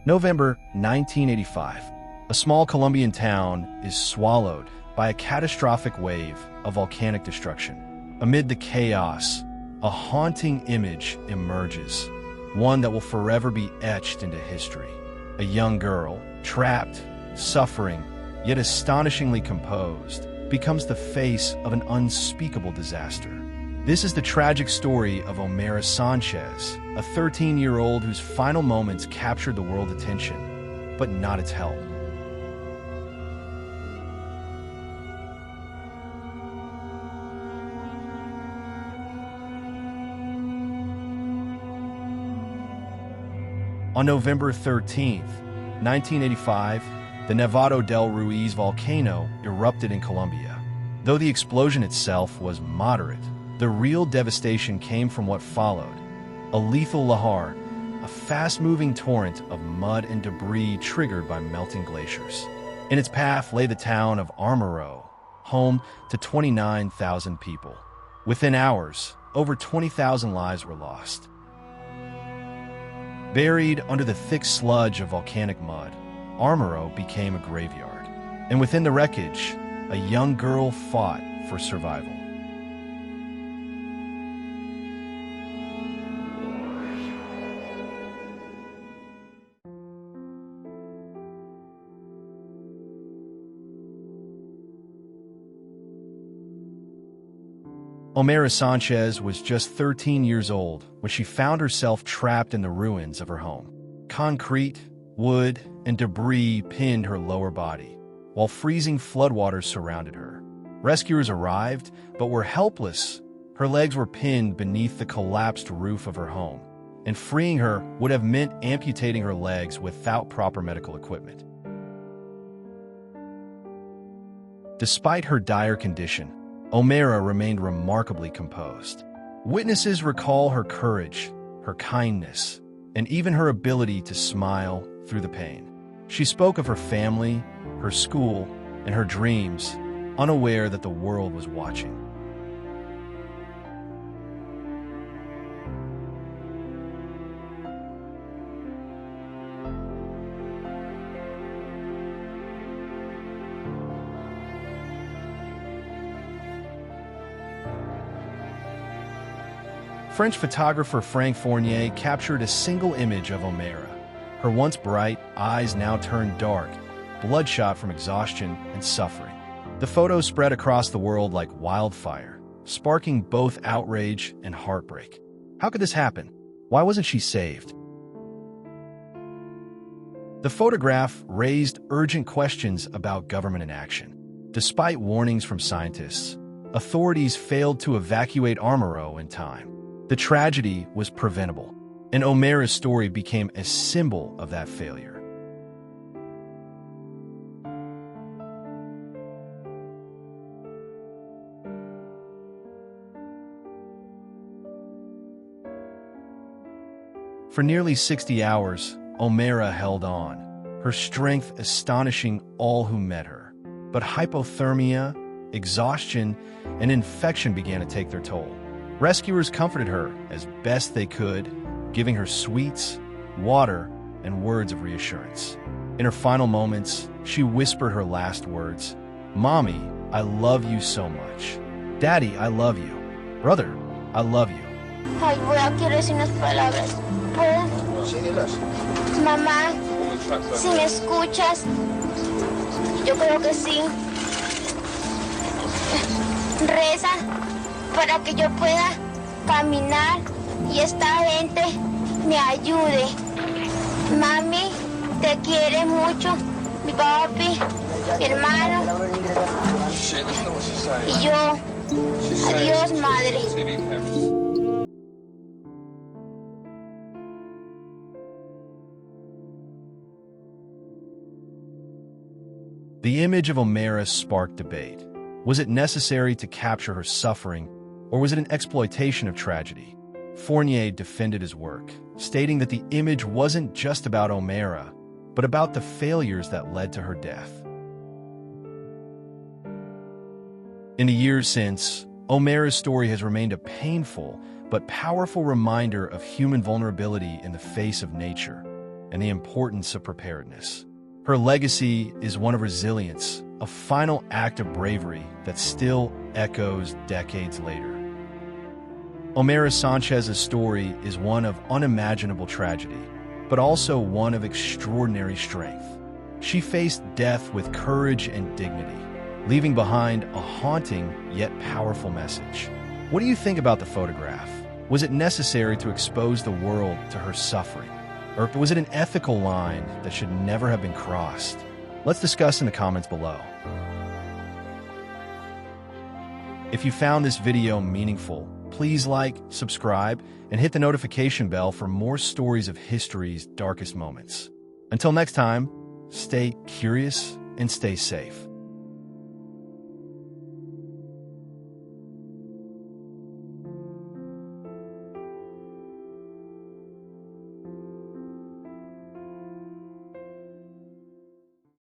November 1985. A small Colombian town is swallowed by a catastrophic wave of volcanic destruction. Amid the chaos, a haunting image emerges, one that will forever be etched into history. A young girl, trapped, suffering, yet astonishingly composed, becomes the face of an unspeakable disaster. This is the tragic story of Omaira Sanchez, a 13-year-old whose final moments captured the world's attention, but not its help. On November 13, 1985, the Nevado del Ruiz volcano erupted in Colombia. Though the explosion itself was moderate, the real devastation came from what followed: a lethal lahar, a fast-moving torrent of mud and debris triggered by melting glaciers. In its path lay the town of Armero, home to 29,000 people. Within hours, over 20,000 lives were lost. Buried under the thick sludge of volcanic mud, Armero became a graveyard. And within the wreckage, a young girl fought for survival. Omaira Sanchez was just 13 years old when she found herself trapped in the ruins of her home. Concrete, wood, and debris pinned her lower body, while freezing floodwaters surrounded her. Rescuers arrived, but were helpless. Her legs were pinned beneath the collapsed roof of her home, and freeing her would have meant amputating her legs without proper medical equipment. Despite her dire condition, Omaira remained remarkably composed. Witnesses recall her courage, her kindness, and even her ability to smile through the pain. She spoke of her family, her school, and her dreams, unaware that the world was watching. French photographer Frank Fournier captured a single image of Omaira. Her once bright eyes now turned dark, bloodshot from exhaustion and suffering. The photo spread across the world like wildfire, sparking both outrage and heartbreak. How could this happen? Why wasn't she saved? The photograph raised urgent questions about government inaction. Despite warnings from scientists, authorities failed to evacuate Armero in time. The tragedy was preventable, and Omaira's story became a symbol of that failure. For nearly 60 hours, Omaira held on, her strength astonishing all who met her. But hypothermia, exhaustion, and infection began to take their toll. Rescuers comforted her as best they could, giving her sweets, water, and words of reassurance. In her final moments, she whispered her last words: "Mommy, I love you so much. Daddy, I love you. Brother, I love you." Ay, quiero decir unas palabras. ¿Puedo? Sí, dilas. Mamá, si me escuchas, yo creo que sí. Reza para que yo pueda caminar y esta gente me ayude. Mami, te quiere mucho, mi papi, mi hermano y yo. Adiós, madre. The image of Omaira sparked debate. Was it necessary to capture her suffering, or was it an exploitation of tragedy? Fournier defended his work, stating that the image wasn't just about Omaira, but about the failures that led to her death. In the years since, Omaira's story has remained a painful but powerful reminder of human vulnerability in the face of nature and the importance of preparedness. Her legacy is one of resilience, a final act of bravery that still echoes decades later. Omaira Sanchez's story is one of unimaginable tragedy, but also one of extraordinary strength. She faced death with courage and dignity, leaving behind a haunting yet powerful message. What do you think about the photograph? Was it necessary to expose the world to her suffering? Or was it an ethical line that should never have been crossed? Let's discuss in the comments below. If you found this video meaningful, please like, subscribe, and hit the notification bell for more stories of history's darkest moments. Until next time, stay curious and stay safe.